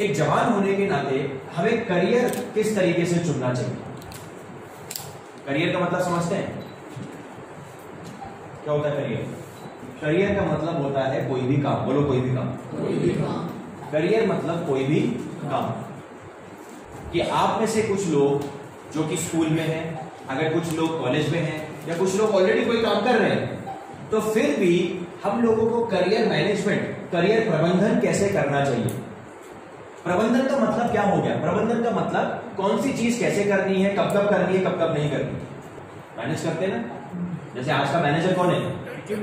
एक जवान होने के नाते हमें करियर किस तरीके से चुनना चाहिए? करियर का मतलब समझते हैं क्या होता है करियर? करियर का मतलब होता है कोई भी काम। बोलो कोई भी काम। कोई भी काम। करियर मतलब कोई भी काम। कि आप में से कुछ लोग जो कि स्कूल में हैं, अगर कुछ लोग कॉलेज में हैं, या कुछ लोग ऑलरेडी कोई काम कर रहे हैं, तो फिर भी हम लोगों को करियर मैनेजमेंट, करियर प्रबंधन कैसे करना चाहिए। प्रबंधन का मतलब क्या हो गया? प्रबंधन का मतलब कौन सी चीज कैसे करनी है, कब कब करनी है, कब कब नहीं करनी। मैनेज करते हैं ना। जैसे आज का मैनेजर कौन है? विक्की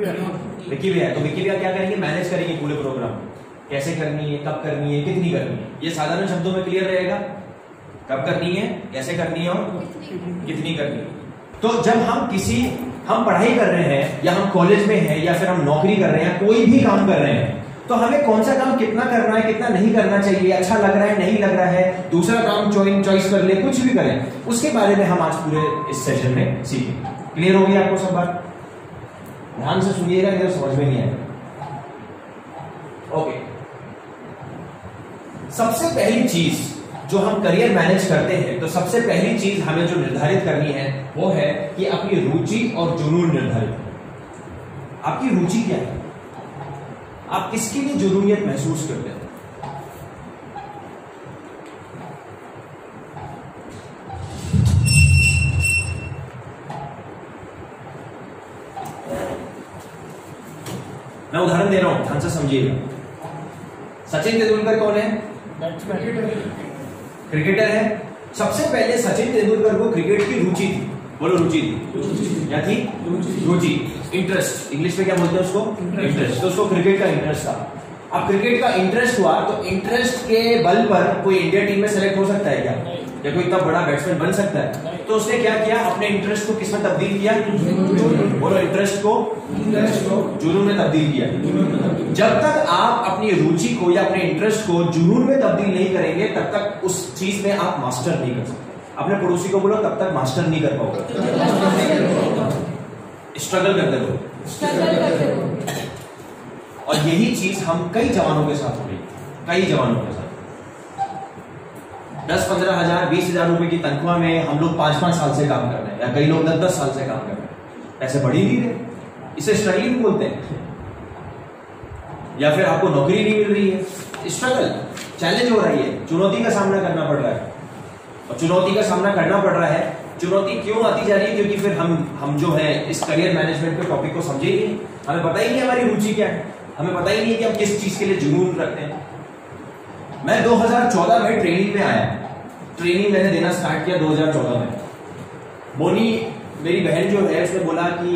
भैया। तो विक्की भैया क्या करेंगे? मैनेज करेंगे पूरे प्रोग्राम, कैसे करनी है, कब करनी है, कितनी करनी है। ये साधारण शब्दों में क्लियर रहेगा, कब करनी है, कैसे करनी है और कितनी करनी है। तो जब हम पढ़ाई कर रहे हैं, या हम कॉलेज में हैं, या फिर हम नौकरी कर रहे हैं, कोई भी काम कर रहे हैं, तो हमें कौन सा काम कितना करना है, कितना नहीं करना चाहिए, अच्छा लग रहा है, नहीं लग रहा है, दूसरा काम चॉइस कर ले, कुछ भी करें, उसके बारे में हम आज पूरे इस सेशन में सीखेंगे। क्लियर हो गई आपको सब बात? ध्यान से सुनिएगा, नहीं तो समझ में नहीं आएगा। ओके, सबसे पहली चीज जो हम करियर मैनेज करते हैं, तो सबसे पहली चीज हमें जो निर्धारित करनी है वो है कि अपनी रुचि और जुनून निर्धारित करें। आपकी रुचि क्या है? आप किसके लिए जुनूनियत महसूस करते हैं? मैं उदाहरण दे रहा हूं, ध्यान से समझिएगा। सचिन तेंदुलकर कौन है? क्रिकेटर है। सबसे पहले सचिन तेंदुलकर को क्रिकेट की रुचि थी। बोलो रुचि थी। क्या थी? रुचि, इंटरेस्ट। इंग्लिश में क्या बोलते हैं उसको? इंटरेस्ट। तो उसको क्रिकेट का इंटरेस्ट था। अब क्रिकेट का इंटरेस्ट हुआ, तो इंटरेस्ट के बल पर कोई इंडिया टीम में सेलेक्ट हो सकता है क्या? या कोई इतना बड़ा बैट्समैन बन सकता है? तो उसने क्या किया? अपने इंटरेस्ट को किसमें तब्दील किया? बोलो, इंटरेस्ट को जुनून में तब्दील किया। जब तक आप अपनी रुचि को या अपने इंटरेस्ट को जुनून में तब्दील नहीं करेंगे, तब तक उस चीज में आप मास्टर नहीं कर सकते। अपने पड़ोसी को बोलो, तब तक मास्टर नहीं कर पाओगे, स्ट्रगल करते रहो। और यही चीज हम कई जवानों के साथ हो रही है, कई जवानों के साथ। 10-15 हजार 20,000 रुपए की तनख्वाह में हम लोग 5-5 साल से काम कर रहे हैं, या कई लोग 10-10 साल से काम कर रहे हैं, पैसे बढ़ ही नहीं रहे। इसे स्ट्रगलिंग बोलते हैं। या फिर आपको नौकरी नहीं मिल रही है, स्ट्रगल, चैलेंज हो रही है, चुनौती का सामना करना पड़ रहा है। और चुनौती का सामना करना पड़ रहा है, चुनौती क्यों आती जा रही है? क्योंकि फिर हम जो है इस करियर मैनेजमेंट के टॉपिक को समझे ही नहीं, हमें पता ही नहीं हमारी रुचि क्या है, हमें पता ही नहीं कि हम किस चीज के लिए जुनून रखते हैं। मैं 2014 में ट्रेनिंग में आया। ट्रेनिंग मैंने देना स्टार्ट किया 2014 में। बोनी मेरी बहन जो है, उसने बोला कि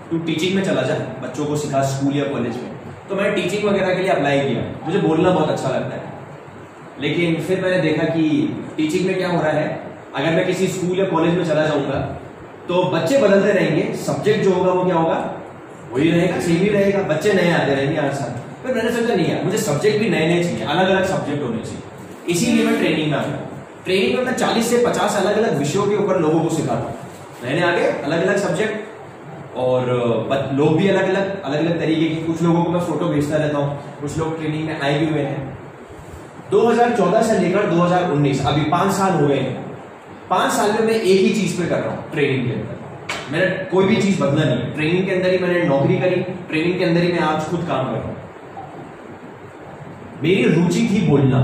तू टीचिंग में चला जा, बच्चों को सिखा स्कूल या कॉलेज में। तो मैंने टीचिंग वगैरह के लिए अप्लाई किया। मुझे बोलना बहुत अच्छा लगता है, लेकिन फिर मैंने देखा कि टीचिंग में क्या हो रहा है, अगर मैं किसी स्कूल या कॉलेज में चला जाऊंगा तो बच्चे बदलते रहेंगे, सब्जेक्ट जो होगा वो क्या होगा? वही रहेगा, सेम ही रहेगा, बच्चे नए आते रहेंगे हर साल। फिर मैंने सोचा नहीं है, मुझे सब्जेक्ट भी नए नए चाहिए, अलग अलग सब्जेक्ट होने चाहिए। इसीलिए मैं ट्रेनिंग में आ गया। ट्रेनिंग में मैं 40 से 50 अलग अलग विषयों के ऊपर लोगों को सिखाता हूँ। मैंने आगे अलग अलग सब्जेक्ट, और लोग भी अलग अलग तरीके के। कुछ लोगों को मैं फोटो भेजता रहता हूँ, कुछ लोग ट्रेनिंग में आए भी हुए हैं। 2014 से लेकर 2019, अभी 5 साल हो गए हैं। 5 साल में मैं एक ही चीज पे कर रहा हूँ। ट्रेनिंग के अंदर मैंने कोई भी चीज बदला नहीं है। ट्रेनिंग के अंदर ही मैंने नौकरी करी, ट्रेनिंग के अंदर ही मैं आज खुद काम कर रहा हूँ। मेरी रुचि थी बोलना,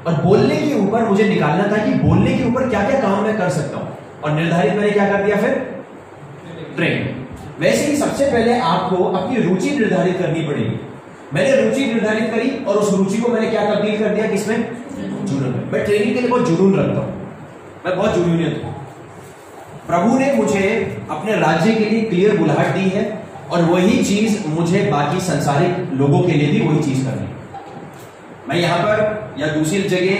और बोलने के ऊपर मुझे निकालना था कि बोलने के ऊपर क्या क्या काम मैं कर सकता हूं। और निर्धारित मैंने क्या कर दिया? फिर ट्रेनिंग। वैसे ही सबसे पहले आपको अपनी रुचि निर्धारित करनी पड़ेगी। मैंने रुचि निर्धारित करी, और उस रुचि को मैंने क्या तब्दील कर दिया? किसमें? जुनून में। मैं ट्रेनिंग के लिए बहुत जुनून रखता हूं, मैं बहुत जुनूनियत हूं। प्रभु ने मुझे अपने राज्य के लिए क्लियर बुलाहट दी है, और वही चीज मुझे बाकी संसारिक लोगों के लिए भी वही चीज करनी है। मैं यहां पर या दूसरी जगह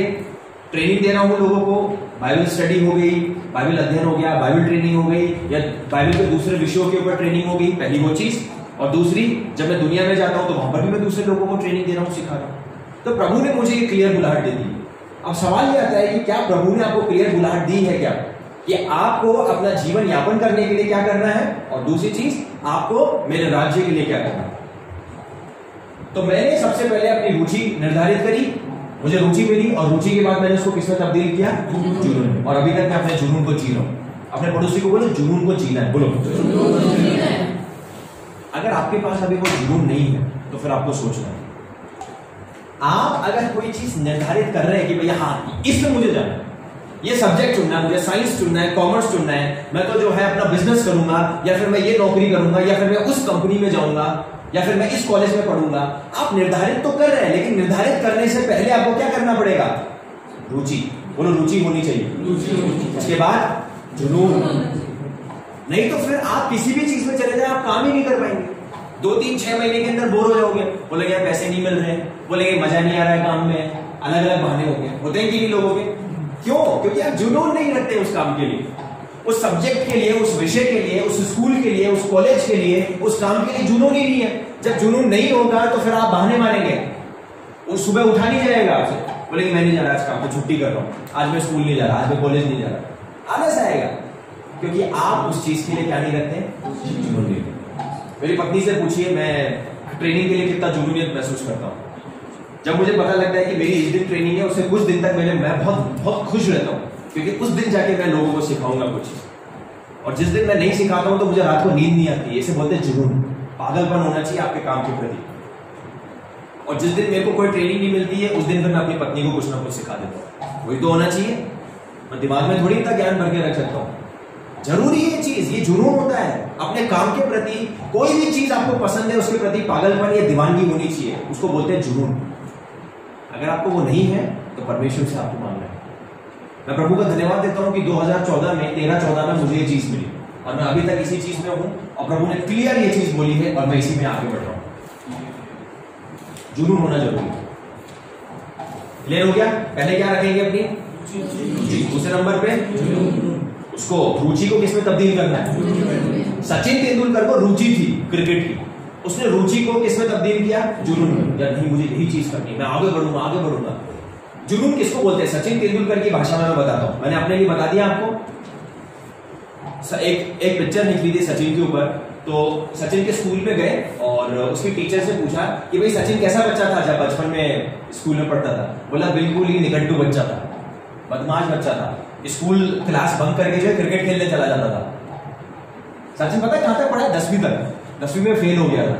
ट्रेनिंग दे रहा हूं लोगों को। बाइबल स्टडी हो गई, बाइबल अध्ययन हो गया, बाइबल ट्रेनिंग हो गई, या बाइबल के दूसरे विषयों के ऊपर ट्रेनिंग हो गई, पहली वो चीज। और दूसरी, जब मैं दुनिया में जाता हूं तो वहां पर भी मैं दूसरे लोगों को ट्रेनिंग दे रहा हूं, सिखा रहा हूं। तो प्रभु ने मुझे ये क्लियर बुलाहट दे दी। अब सवाल ये आता है कि क्या प्रभु ने आपको क्लियर बुलाहट दी है क्या, कि आपको अपना जीवन यापन करने के लिए क्या करना है, और दूसरी चीज आपको मेरे राज्य के लिए क्या करना है। तो मैंने सबसे पहले अपनी रुचि निर्धारित करी, मुझे रुचि मिली और रुचि के बाद मैंने उसको किस में तब्दील किया? जुनून में। और अभी तक मैं अपने जुनून को जी रहा हूं। अपने पड़ोसी को बोलो जुनून को जीना है, बोलो। अगर आपके पास अभी कोई जुनून नहीं है तो फिर आपको सोचना है। आप अगर कोई चीज निर्धारित कर रहे हैं कि भैया हाँ इसमें मुझे जाना है, ये सब्जेक्ट चुनना है, मुझे साइंस चुनना है, कॉमर्स चुनना है, मैं तो जो है अपना बिजनेस करूंगा, या फिर मैं ये नौकरी करूंगा, या फिर मैं उस कंपनी में जाऊंगा, या फिर मैं इस कॉलेज में पढ़ूंगा। आप निर्धारित तो कर रहे हैं, लेकिन निर्धारित करने से पहले आपको क्या करना पड़ेगा? रुचि। बोलो रुचि होनी चाहिए। उसके बाद जुनून। नहीं तो फिर आप किसी भी चीज में चले जाए, आप काम ही नहीं कर पाएंगे। 2, 3, 6 महीने के अंदर बोर हो जाओगे, बोलेंगे यार पैसे नहीं मिल रहे, बोलेंगे मजा नहीं आ रहा है काम में, अलग अलग बहाने हो गए। होते हैं कि नहीं लोगों के? क्यों? क्योंकि आप जुनून नहीं रखते उस काम के लिए, उस सब्जेक्ट के लिए, उस विषय के लिए, उस स्कूल के लिए, उस कॉलेज के लिए, उस काम के लिए जुनून ही नहीं है। जब जुनून नहीं होगा तो फिर आप बहाने मारेंगे। वो सुबह उठा नहीं जाएगा आपसे, बोलेंगे मैं नहीं जा रहा आज काम पे, छुट्टी कर रहा हूं, आज मैं स्कूल नहीं जा रहा, आज मैं कॉलेज नहीं जा रहा। आलस आएगा, क्योंकि आप उस चीज के लिए क्या नहीं रखते? जुनून नहीं। मेरी पत्नी से पूछिए मैं ट्रेनिंग के लिए कितना जुनूनियत महसूस करता हूँ। जब मुझे पता लगता है कि मेरी इस दिन ट्रेनिंग है, उससे कुछ दिन तक मैं बहुत खुश रहता हूँ, क्योंकि उस दिन जाके मैं लोगों को सिखाऊंगा कुछ। और जिस दिन मैं नहीं सिखाता हूं तो मुझे रात को नींद नहीं आती। इसे बोलते हैं जुनून। पागलपन होना चाहिए आपके काम के प्रति। और जिस दिन मेरे को कोई ट्रेनिंग नहीं मिलती है, उस दिन फिर मैं अपनी पत्नी को कुछ ना कुछ सिखा देता हूं। वही तो होना चाहिए। मैं दिमाग में थोड़ी इतना ज्ञान भर के रख सकता हूं। जरूरी है चीज, ये जुनून होता है अपने काम के प्रति। कोई भी चीज आपको पसंद है, उसके प्रति पागलपन या दीवानगी होनी चाहिए, उसको बोलते हैं जुनून। अगर आपको वो नहीं है तो परमेश्वर से आपको मांगना है। मैं प्रभु का धन्यवाद देता हूं कि 2014 में 13-14 में मुझे ये चीज मिली, और मैं अभी तक इसी चीज में हूं, और प्रभु ने क्लियर ये चीज बोली है, और मैं इसी में आगे बढ़ रहा हूं। जुनून होना जरूरी है। क्लियर हो गया? पहले क्या रखेंगे? अपनी रुचि। दूसरे नंबर पे उसको रुचि को किसमें तब्दील करना है? सचिन तेंदुलकर को रुचि थी क्रिकेट की, उसने रुचि को किसमें तब्दील किया? जुनून में। या नहीं मुझे यही चीज करनी, मैं आगे बढ़ूंगा, आगे बढ़ूंगा। जुनून किसको बोलते हैं? सचिन तेंदुलकर की भाषा में मैं बताता हूं। मैंने अपने लिए बता दिया आपको। एक पिक्चर निकली थी सचिन के ऊपर। तो सचिन के स्कूल में गए और उसके टीचर से पूछा कि भाई सचिन कैसा बच्चा था जब बचपन में स्कूल में पढ़ता था? बोला बिल्कुल ही निकट्टू बच्चा था, बदमाश बच्चा था, स्कूल क्लास बंक करके जो है क्रिकेट खेलने चला जाता था। सचिन पता है कहां तक पढ़ा? 10वीं तक। 10वीं में फेल हो गया था।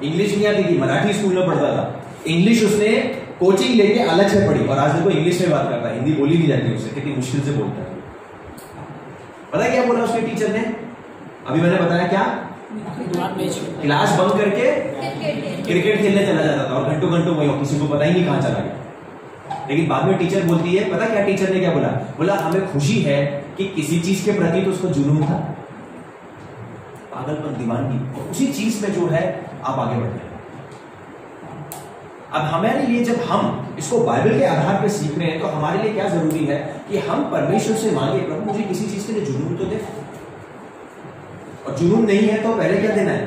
इंग्लिश नहीं आती थी, मराठी स्कूल में पढ़ता था। इंग्लिश उसने कोचिंग लेके अलग से पढ़ी, और आज देखो इंग्लिश में बात करता है, हिंदी बोली नहीं जाती उससे, कितनी मुश्किल से बोलता है। पता है क्या बोला उसके टीचर ने? अभी मैंने बताया क्या? क्लास बंक करके क्रिकेट खेलने चला जाता था, और घंटों घंटों वही, किसी को पता ही नहीं कहां चला गया। लेकिन बाद में टीचर बोलती है, पता क्या टीचर ने क्या बोला? बोला हमें खुशी है कि किसी चीज के प्रति तो उसको जुनून था, पागलपन, दीवानगी, और उसी चीज में जो है आप आगे बढ़ते हैं। अब हमारे लिए जब हम इसको बाइबल के आधार पर सीख रहे हैं, तो हमारे लिए क्या जरूरी है कि हम परमेश्वर से मांगे, प्रभु मुझे किसी चीज के लिए जुनून तो दे। और जुनून नहीं है तो पहले क्या देना है?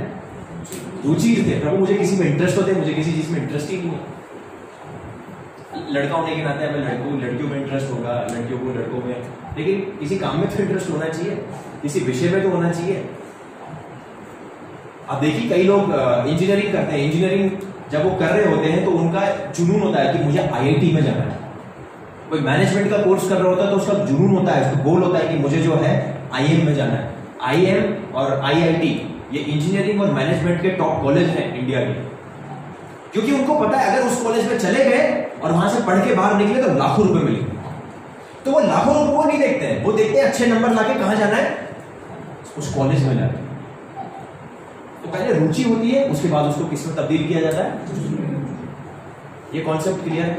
रुचि दे। प्रभु मुझे किसी में इंटरेस्ट तो दे, मुझे किसी चीज में इंटरेस्ट ही नहीं है। लड़का होने के नाते हमें लड़कियों में इंटरेस्ट होगा, लड़कियों को लड़कों में, लेकिन किसी काम में तो इंटरेस्ट होना चाहिए, किसी विषय में तो होना चाहिए। अब देखिए कई लोग इंजीनियरिंग करते हैं, इंजीनियरिंग जब वो कर रहे होते हैं तो उनका जुनून होता है कि मुझे आईआईटी में जाना है। कोई मैनेजमेंट का कोर्स कर रहा होता है तो उसका जुनून होता है, उसका गोल होता है कि मुझे जो है आईएम में जाना है। आईएम और आईआईटी ये इंजीनियरिंग और मैनेजमेंट के टॉप कॉलेज हैं इंडिया के, क्योंकि उनको पता है अगर उस कॉलेज में चले गए और वहां से पढ़ के बाहर निकले तो लाखों रुपए मिलेंगे। तो वो लाखों रुपए वो नहीं देखते हैं, वो देखते हैं अच्छे नंबर लाके कहां जाना है, उस कॉलेज में जाना है। तो पहले रुचि होती है, उसके बाद उसको किस में तब्दील किया जाता है। ये कॉन्सेप्ट क्लियर है?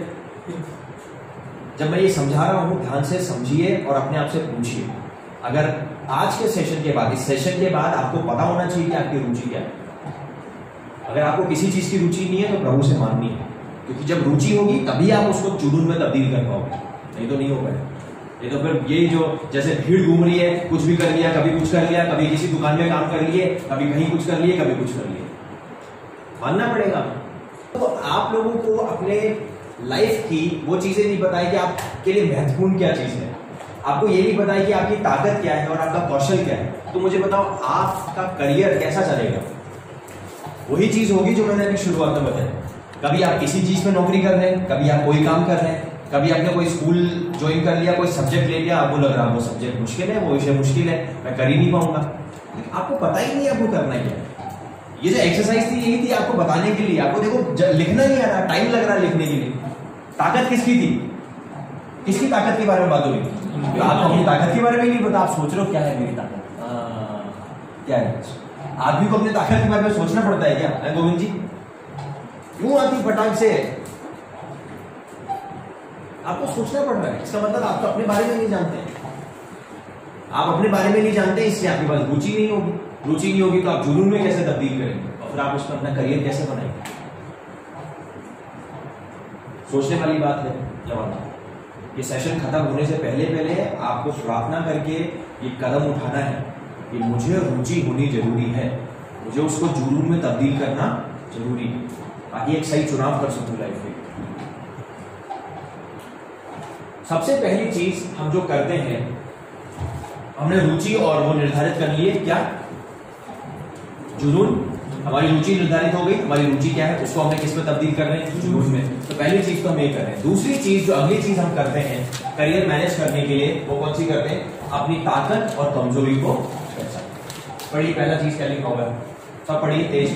जब मैं ये समझा रहा हूं ध्यान से समझिए और अपने आप से पूछिए। अगर आज के सेशन के बाद, इस सेशन के बाद आपको पता होना चाहिए कि आपकी रुचि क्या है। अगर आपको किसी चीज की रुचि नहीं है तो प्रभु से मांगनी है, क्योंकि जब रुचि होगी तभी आप उसको जुनून में तब्दील कर पाओगे, नहीं तो नहीं हो पाएगा। ये तो फिर यही जो जैसे भीड़ घूम रही है, कुछ भी कर लिया, कभी कुछ कर लिया, कभी किसी दुकान में काम कर लिए, कभी कहीं कुछ कर लिए, कभी कुछ कर लिए, मानना पड़ेगा। तो आप लोगों को अपने लाइफ की वो चीजें नहीं बताई कि आपके लिए महत्वपूर्ण क्या चीज है, आपको ये नहीं बताया कि आपकी ताकत क्या है और आपका कौशल क्या है। तो मुझे बताओ आपका करियर कैसा चलेगा? वही चीज होगी जो मैंने अभी शुरुआत में बताया। कभी आप किसी चीज में नौकरी कर रहे हैं, कभी आप कोई काम कर रहे हैं, कभी आपने कोई स्कूल ज्वाइन कर लिया, कोई सब्जेक्ट ले लिया, आपको लग रहा है वो सब्जेक्ट मुश्किल है, वो विषय मुश्किल है, मैं कर ही नहीं पाऊंगा। आपको पता ही नहीं आपको करना क्या है। ये जो एक्सरसाइज थी यही थी आपको बताने के लिए। आपको देखो लिखना नहीं आ रहा, टाइम लग रहा है लिखने के लिए। ताकत किसकी थी? किसकी ताकत के बारे में बात हो रही थी? आपको अपनी ताकत के बारे में नहीं पता। आप सोच रहे हो क्या है मेरी ताकत, क्या है? आदमी को अपनी ताकत के बारे में सोचना पड़ता है क्या? गोविंद जी क्यों आती फटाक से? आपको सोचना पड़ रहा है। इसका मतलब आप तो अपने बारे में नहीं जानते हैं। आप अपने बारे में नहीं जानते, इसलिए आपके पास रुचि नहीं होगी। रुचि नहीं होगी तो आप जुनून में कैसे तब्दील करेंगे और फिर आप उसमें अपना करियर कैसे बनाएंगे? सोचने वाली बात है। जवाब ये सेशन खत्म होने से पहले आपको प्रार्थना करके ये कदम उठाना है कि मुझे रुचि होनी जरूरी है, मुझे उसको जुनून में तब्दील करना जरूरी है ताकि एक सही चुनाव कर सकूं लाइफ में। सबसे पहली चीज हम जो करते हैं, हमने रुचि और वो निर्धारित कर लिए, क्या? जुनून। हमारी रुचि निर्धारित हो गई, हमारी रुचि क्या है उसको हमने किस में तब्दील कर रहे हैं? जुनून में। तो पहली चीज तो हम ये कर रहे हैं। दूसरी चीज जो अगली चीज हम करते हैं करियर मैनेज करने के लिए, वो कौन सी करते हैं? अपनी ताकत और कमजोरी को पढ़िए। पहला चीज क्या लिखा होगा? सब पढ़िए तेज।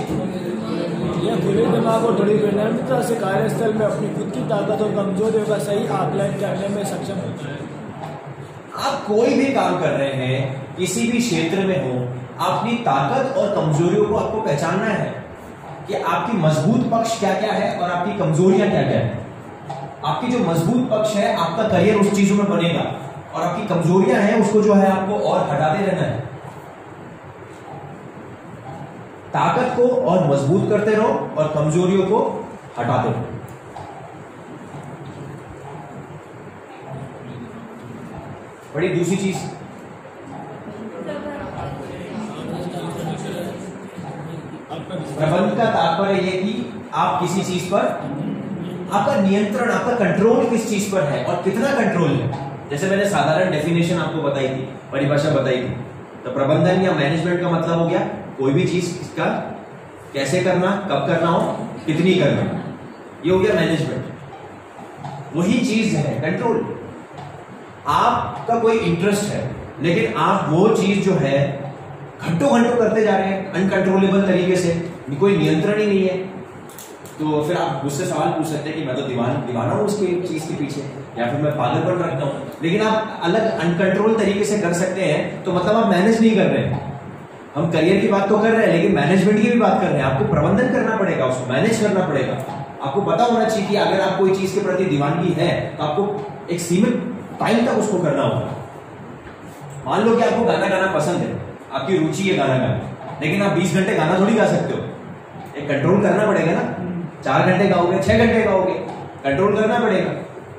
यह खुले दिमाग और बड़ी विनम्रता से कार्यस्थल में अपनी खुद की ताकत और कमजोरियों का सही आकलन करने में सक्षम होता है। आप कोई भी काम कर रहे हैं, किसी भी क्षेत्र में हो, अपनी ताकत और कमजोरियों को आपको पहचानना है कि आपकी मजबूत पक्ष क्या क्या है और आपकी कमजोरियां क्या क्या है। आपकी जो मजबूत पक्ष है, आपका करियर उस चीजों में बनेगा, और आपकी कमजोरियां हैं उसको जो है आपको और हटाते रहना है। ताकत को और मजबूत करते रहो और कमजोरियों को हटाते रहो। बड़ी दूसरी चीज, प्रबंध का तात्पर्य यह कि आप किसी चीज पर, आपका नियंत्रण, आपका कंट्रोल किस चीज पर है और कितना कंट्रोल है। जैसे मैंने साधारण डेफिनेशन आपको बताई थी, परिभाषा बताई थी। तो प्रबंधन या मैनेजमेंट का मतलब हो गया कोई भी चीज का कैसे करना, कब करना हो, कितनी करना, ये हो गया मैनेजमेंट। वही चीज है कंट्रोल। आपका कोई इंटरेस्ट है लेकिन आप वो चीज जो है घंटों करते जा रहे हैं अनकंट्रोलेबल तरीके से, कोई नियंत्रण ही नहीं है, तो फिर आप मुझसे सवाल पूछ सकते हैं कि मैं तो दीवाना हूं उसकी चीज के पीछे, या फिर मैं पागलपन रखता हूं। लेकिन आप अलग अनकंट्रोल तरीके से कर सकते हैं, तो मतलब आप मैनेज नहीं कर रहे हैं। हम करियर की बात तो कर रहे हैं लेकिन मैनेजमेंट की भी बात कर रहे हैं। आपको प्रबंधन करना पड़ेगा, उसको मैनेज करना पड़ेगा। आपको पता होना चाहिए कि अगर आप कोई चीज के प्रति दीवानगी है तो आपको एक सीमित टाइम तक उसको करना होगा। मान लो कि आपको गाना गाना पसंद है, आपकी रुचि है गाना गाना, लेकिन आप 20 घंटे गाना थोड़ी गा सकते हो। एक कंट्रोल करना पड़ेगा ना। 4 घंटे गाओगे, 6 घंटे गाओगे, कंट्रोल करना पड़ेगा।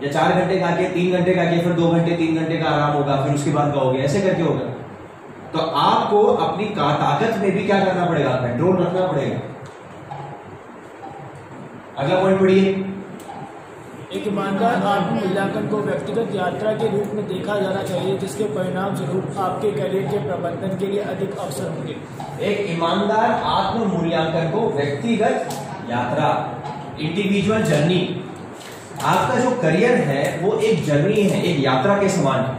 या 4 घंटे गा के 3 घंटे गा के फिर 2 घंटे 3 घंटे का आराम होगा, फिर उसके बाद गाओगे, ऐसे करके होगा। तो आपको अपनी ताकत में भी क्या करना पड़ेगा? कंट्रोल रखना पड़ेगा। अगला पॉइंट पढ़िए। एक ईमानदार आत्म मूल्यांकन को व्यक्तिगत यात्रा के रूप में देखा जाना चाहिए, जिसके परिणाम स्वरूप आपके करियर के प्रबंधन के लिए अधिक अवसर होंगे। एक ईमानदार आत्म मूल्यांकन को व्यक्तिगत यात्रा, इंडिविजुअल जर्नी। आपका जो करियर है वो एक जर्नी है, एक यात्रा के समान है।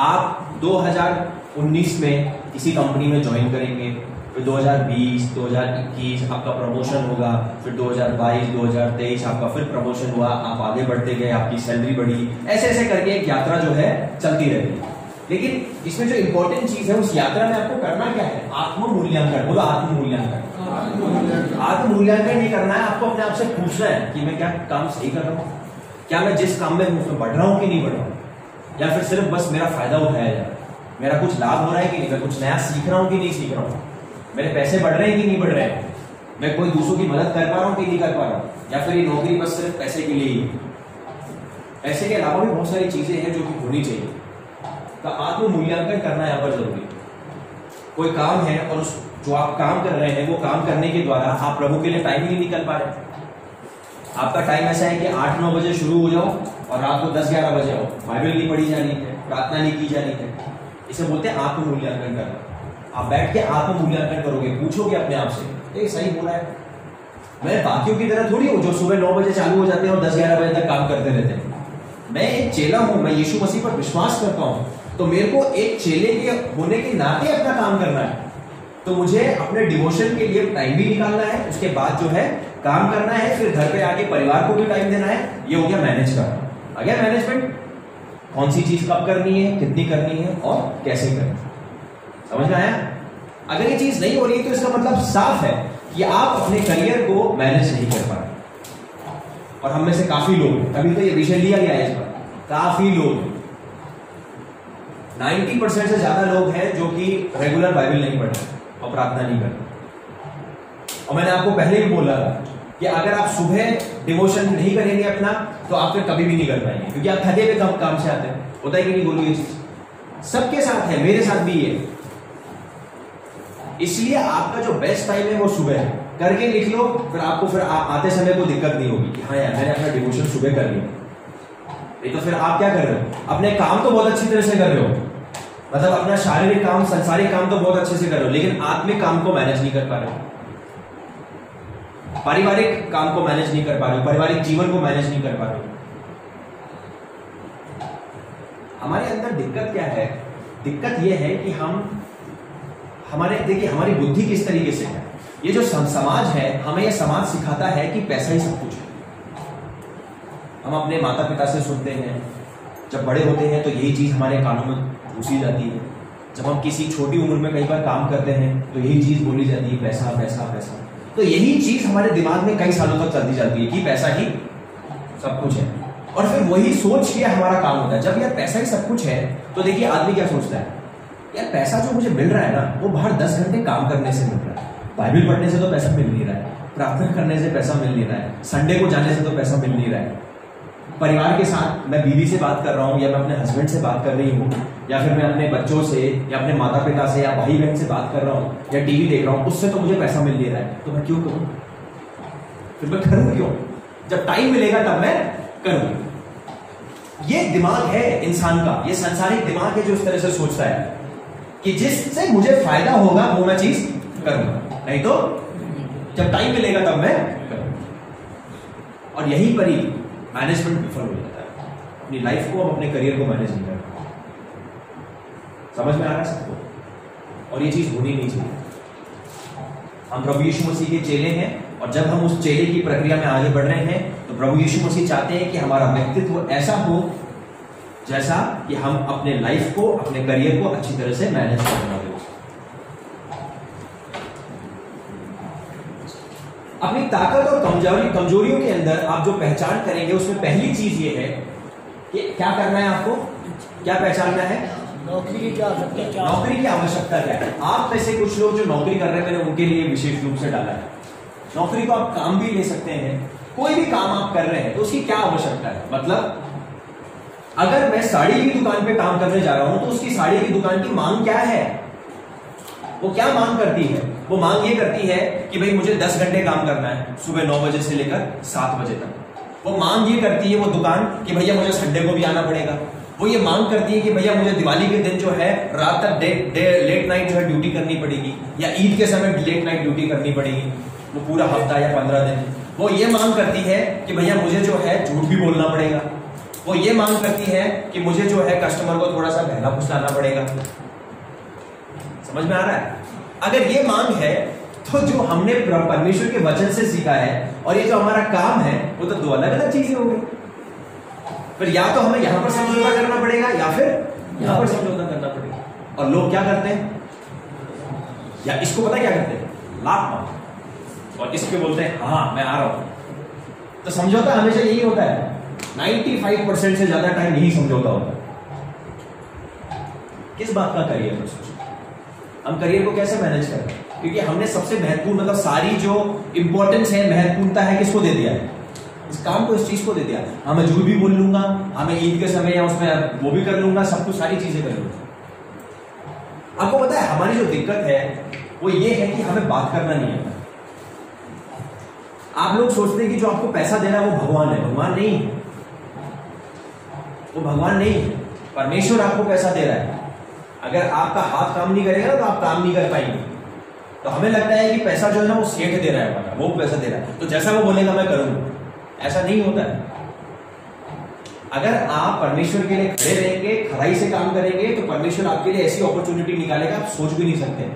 आप 2019 में किसी कंपनी में ज्वाइन करेंगे, फिर 2020, 2021 आपका प्रमोशन होगा, फिर 2022, 2023 आपका फिर प्रमोशन हुआ, आप आगे बढ़ते गए, आपकी सैलरी बढ़ी, ऐसे ऐसे करके एक यात्रा जो है चलती रहती है। लेकिन इसमें जो इंपॉर्टेंट चीज है उस यात्रा में आपको करना क्या है? आत्म मूल्यांकन। बोलो आत्म मूल्यांकन। आत्म मूल्यांकन नहीं करना है, आपको अपने आप से पूछना है कि मैं क्या काम सही कर रहा हूँ, क्या मैं जिस काम में उसमें बढ़ रहा हूँ कि नहीं बढ़ रहा हूँ, या फिर सिर्फ बस मेरा फायदा उठाया जाए, मेरा कुछ लाभ हो रहा है कि नहीं, मैं कुछ नया सीख रहा हूँ कि नहीं सीख रहा हूँ, मेरे पैसे बढ़ रहे हैं कि नहीं बढ़ रहे हैं, मैं कोई दूसरों की मदद कर पा रहा हूँ कि नहीं कर पा रहा हूँ, या फिर ये नौकरी बस सिर्फ पैसे के लिए ही। पैसे के अलावा भी बहुत सारी चीजें हैं जो कि होनी चाहिए। तो आत्म मूल्यांकन करना यहाँ पर जरूरी है। कोई काम है और उस जो आप काम कर रहे हैं वो काम करने के द्वारा आप प्रभु के लिए टाइम ही नहीं निकल पा रहे। आपका टाइम ऐसा है कि 8-9 बजे शुरू हो जाओ और रात को 10-11 बजे आओ, बाइबल नहीं पढ़ी जा रही है, प्रार्थना नहीं की जा रही है। इसे बोलते हैं आत्म मूल्यांकन करना। आप बैठ के आत्म मूल्यांकन करोगे, पूछोगे अपने आप से ये सही हो रहा है, मैं बाकियों की तरह थोड़ी हूं जो सुबह 9 बजे चालू हो जाते हैं और 10-11 बजे तक काम करते रहते हैं। मैं एक चेला हूं, मैं यीशु मसीह पर विश्वास करता हूं, तो मेरे को एक चेले के होने के नाते अपना काम करना है। तो मुझे अपने डिवोशन के लिए टाइम भी निकालना है, उसके बाद जो है काम करना है, फिर घर पे आके परिवार को भी टाइम देना है। ये हो गया मैनेज करना। आ गया मैनेजमेंट, कौन सी चीज कब करनी है, कितनी करनी है और कैसे करनी है। समझ में आया? अगर ये चीज नहीं हो रही तो इसका मतलब साफ है कि आप अपने करियर को मैनेज नहीं कर पा रहे। और हम में से काफी लोग, तभी तो ये विषय लिया गया है इस पर, काफी लोग 90% से ज्यादा लोग हैं जो कि रेगुलर बाइबल नहीं पढ़ते और प्रार्थना नहीं करते। और मैंने आपको पहले भी बोला था कि अगर आप सुबह डिवोशन नहीं करेंगे अपना, तो आप फिर कभी भी नहीं कर पाएंगे, क्योंकि आप थके हुए काम से आते हैं। होता है कि नहीं? बोलो ये चीज सबके साथ है, मेरे साथ भी है। इसलिए आपका जो बेस्ट टाइम है वो सुबह है, करके लिख लो, फिर आपको फिर आते समय कोई दिक्कत नहीं होगी कि हाँ यार मैंने अपना डिवोशन सुबह कर लिया। नहीं तो फिर आप क्या कर रहे हो? अपने काम तो बहुत अच्छी तरह से कर रहे हो, मतलब अपना शारीरिक काम, संसारिक काम तो बहुत अच्छे से कर रहे हो, लेकिन आत्मिक काम को मैनेज नहीं कर पा रहे हो, पारिवारिक काम को मैनेज नहीं कर पा रहे हो, पारिवारिक जीवन को मैनेज नहीं कर पा रहे हो। हमारे अंदर दिक्कत क्या है? दिक्कत यह है कि देखिए हमारी बुद्धि किस तरीके से है। ये जो समाज है, हमें यह समाज सिखाता है कि पैसा ही सब कुछ है। हम अपने माता पिता से सुनते हैं, जब बड़े होते हैं तो यही चीज हमारे कानों में घुसी जाती है। जब हम किसी छोटी उम्र में कई बार काम करते हैं तो यही चीज बोली जाती है, पैसा पैसा पैसा। तो यही चीज हमारे दिमाग में कई सालों तक चलती जाती है कि पैसा ही सब कुछ है, और फिर वही सोच के हमारा काम होता है। जब यार पैसा ही सब कुछ है, तो देखिए आदमी क्या सोचता है, यार पैसा जो मुझे मिल रहा है ना, वो बाहर 10 घंटे काम करने से मिल रहा है, बाइबल पढ़ने से तो पैसा मिल नहीं रहा है, प्रार्थना करने से पैसा मिल नहीं रहा है, संडे को जाने से तो पैसा मिल नहीं रहा है, परिवार के साथ मैं बीवी से बात कर रहा हूँ, या मैं अपने हस्बैंड से बात कर रही हूँ, या फिर मैं अपने बच्चों से या अपने माता पिता से या भाई बहन से बात कर रहा हूँ, या टीवी देख रहा हूँ, उससे तो मुझे पैसा मिल नहीं रहा है, तो मैं क्यों करूँ? फिर मैं करूँ क्यों? जब टाइम मिलेगा तब मैं करूँ। ये दिमाग है इंसान का, ये संसारिक दिमाग है जो इस तरह से सोचता है कि जिससे मुझे फायदा होगा वो मैं चीज करूंगा, नहीं तो जब टाइम मिलेगा तब मैं करूंगा। और यही पर ही मैनेजमेंट विफल हो जाता है। अपनी लाइफ को, अपने करियर को मैनेज नहीं करता। समझ में आ रहा है सबको? और ये चीज होनी नहीं चाहिए। हम प्रभु यीशु मसीह के चेले हैं, और जब हम उस चेले की प्रक्रिया में आगे बढ़ रहे हैं तो प्रभु यीशु मसीह चाहते हैं कि हमारा व्यक्तित्व ऐसा हो जैसा कि हम अपने लाइफ को, अपने करियर को अच्छी तरह से मैनेज करना दे। अपनी ताकत और कमजोरियों के अंदर आप जो पहचान करेंगे, उसमें पहली चीज ये है कि क्या करना है आपको, क्या पहचानना है? नौकरी की क्या आवश्यकता, नौकरी की आवश्यकता क्या है। आप में से कुछ लोग जो नौकरी कर रहे हैं, मैंने उनके लिए विशेष रूप से डाला है। नौकरी को आप काम भी ले सकते हैं, कोई भी काम आप कर रहे हैं तो उसकी क्या आवश्यकता है। मतलब अगर मैं साड़ी की दुकान पे काम करने जा रहा हूं तो उसकी साड़ी की दुकान की मांग क्या है, वो क्या मांग करती है? वो मांग ये करती है कि भाई मुझे 10 घंटे काम करना है, सुबह 9 बजे से लेकर 7 बजे तक। वो मांग ये करती है वो दुकान कि भैया मुझे संडे को भी आना पड़ेगा। वो ये मांग करती है कि भैया मुझे दिवाली के दिन जो है रात तक लेट नाइट जो है ड्यूटी करनी पड़ेगी, या ईद के समय लेट नाइट ड्यूटी करनी पड़ेगी, वो पूरा हफ्ता या 15 दिन। वो ये मांग करती है कि भैया मुझे जो है झूठ भी बोलना पड़ेगा। वो ये मांग करती है कि मुझे जो है कस्टमर को थोड़ा सा बहला फुसलाना पड़ेगा। समझ में आ रहा है? अगर ये मांग है तो जो हमने परमेश्वर के वचन से सीखा है और ये जो हमारा काम है, वो तो दो अलग अलग चीजें हो गई। फिर या तो हमें यहां पर समझौता करना पड़ेगा या फिर यहां पर समझौता करना पड़ेगा। और लोग क्या करते हैं, या इसको पता क्या करते हैं, लात मार, और इसके बोलते हैं हाँ मैं आ रहा हूं। तो समझौता हमेशा यही होता है, 95% से ज्यादा टाइम यही समझौता होता है। किस बात का करियर है? सोचो हम करियर को कैसे मैनेज करें, क्योंकि हमने सबसे महत्वपूर्ण, मतलब सारी जो इंपॉर्टेंस है, महत्वपूर्णता है, किसको दे दिया है? इस काम को, इस चीज को दे दिया। हाँ मैं झूठ भी बोल लूंगा, हाँ मैं ईद के समय या उसमें वो भी कर लूंगा, सब कुछ सारी चीजें कर लूंगा। आपको पता है हमारी जो दिक्कत है वो ये है कि हमें बात करना नहीं आता। आप लोग सोचते हैं कि जो आपको पैसा दे रहा है वो भगवान है। भगवान नहीं है, वो भगवान नहीं है। परमेश्वर आपको पैसा दे रहा है। अगर आपका हाथ काम नहीं करेगा तो आप काम नहीं कर पाएंगे। तो हमें लगता है कि पैसा जो है ना वो सेठ दे रहा है हमारा, वो पैसा दे रहा है, तो जैसा वो बोलेगा मैं करूंगा। ऐसा नहीं होता है। अगर आप परमेश्वर के लिए खड़े रहेंगे, खराई से काम करेंगे, तो परमेश्वर आपके लिए ऐसी अपॉर्चुनिटी निकालेगा आप सोच भी नहीं सकते।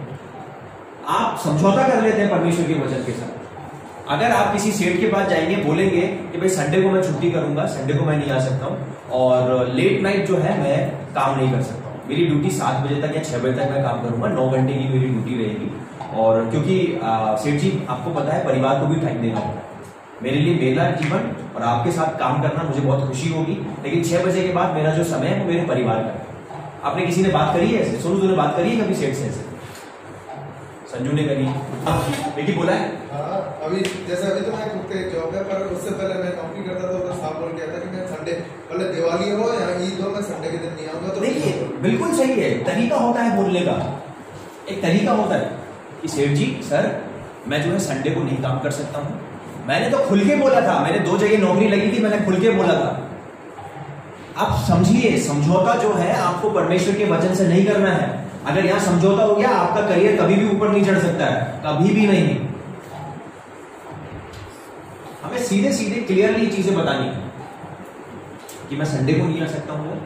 आप समझौता कर लेते हैं परमेश्वर के वचन के साथ। अगर आप किसी सेठ के पास जाएंगे, बोलेंगे कि भाई संडे को मैं छुट्टी करूंगा, संडे को मैं नहीं आ सकता हूँ, और लेट नाइट जो है मैं काम नहीं कर सकता हूँ, मेरी ड्यूटी 7 बजे तक या 6 बजे तक मैं काम करूंगा, 9 घंटे की मेरी ड्यूटी रहेगी। और क्योंकि सेठ जी आपको पता है परिवार को भी टाइम देना होगा, मेरे लिए मेरा जीवन और आपके साथ काम करना मुझे बहुत खुशी होगी, लेकिन 6 बजे के बाद मेरा जो समय है वो मेरे परिवार का है। आपने किसी ने बात करी है ऐसे? सोनू तूने बात करी है कभी सेठ से ऐसे? संजू ने करी, देखिए बोला है। हाँ, अभी जैसे अभी तो मैं खुद का जॉब है, पर उससे पहले मैं नौकरी करता था, तो साहब बोल गया था कि मैं संडे, भले दिवाली हो या ईद हो, मैं संडे के दिन नहीं आऊंगा। तो देखिए बिल्कुल सही है, तरीका होता है बोलने का, एक तरीका होता है कि सेठ जी सर मैं जो है संडे को नहीं काम कर सकता हूँ। मैंने तो खुल के बोला था, मैंने 2 जगह नौकरी लगी थी, मैंने खुल के बोला था। आप समझिए, समझौता जो है आपको परमेश्वर के वचन से नहीं करना है। अगर यहां समझौता हो गया, आपका करियर कभी भी ऊपर नहीं चढ़ सकता है, कभी भी नहीं। हमें सीधे सीधे क्लियरली चीजें बतानी है कि मैं संडे को नहीं आ सकता हूं,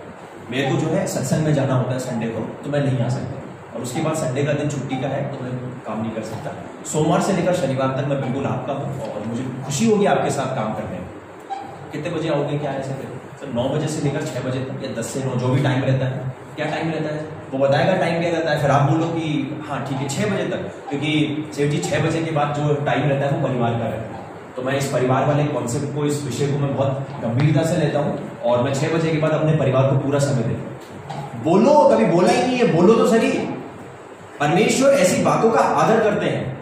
मेरे को जो है सत्संग में जाना होता है संडे को, तो मैं नहीं आ सकता, और उसके बाद संडे का दिन छुट्टी का है तो मैं काम नहीं कर सकता। सोमवार से लेकर शनिवार तक मैं बिल्कुल आपका हूँ, और मुझे खुशी होगी आपके साथ काम करने में। कितने बजे आओगे? क्या है सर 9 बजे से लेकर 6 बजे तक, या 10 से 9, जो भी टाइम रहता है। क्या टाइम रहता है वो बताएगा, टाइम क्या रहता है, फिर आप बोलो कि हाँ ठीक है 6 बजे तक, क्योंकि सेठ जी 6 बजे के बाद जो टाइम रहता है वो परिवार का रहता है। तो मैं इस परिवार वाले कॉन्सेप्ट को, इस विषय को मैं बहुत गंभीरता से लेता हूँ, और मैं 6 बजे के बाद अपने परिवार को पूरा समय देता हूँ। बोलो, कभी बोला ही नहीं है, बोलो तो सही। परमेश्वर ऐसी बातों का आदर करते हैं।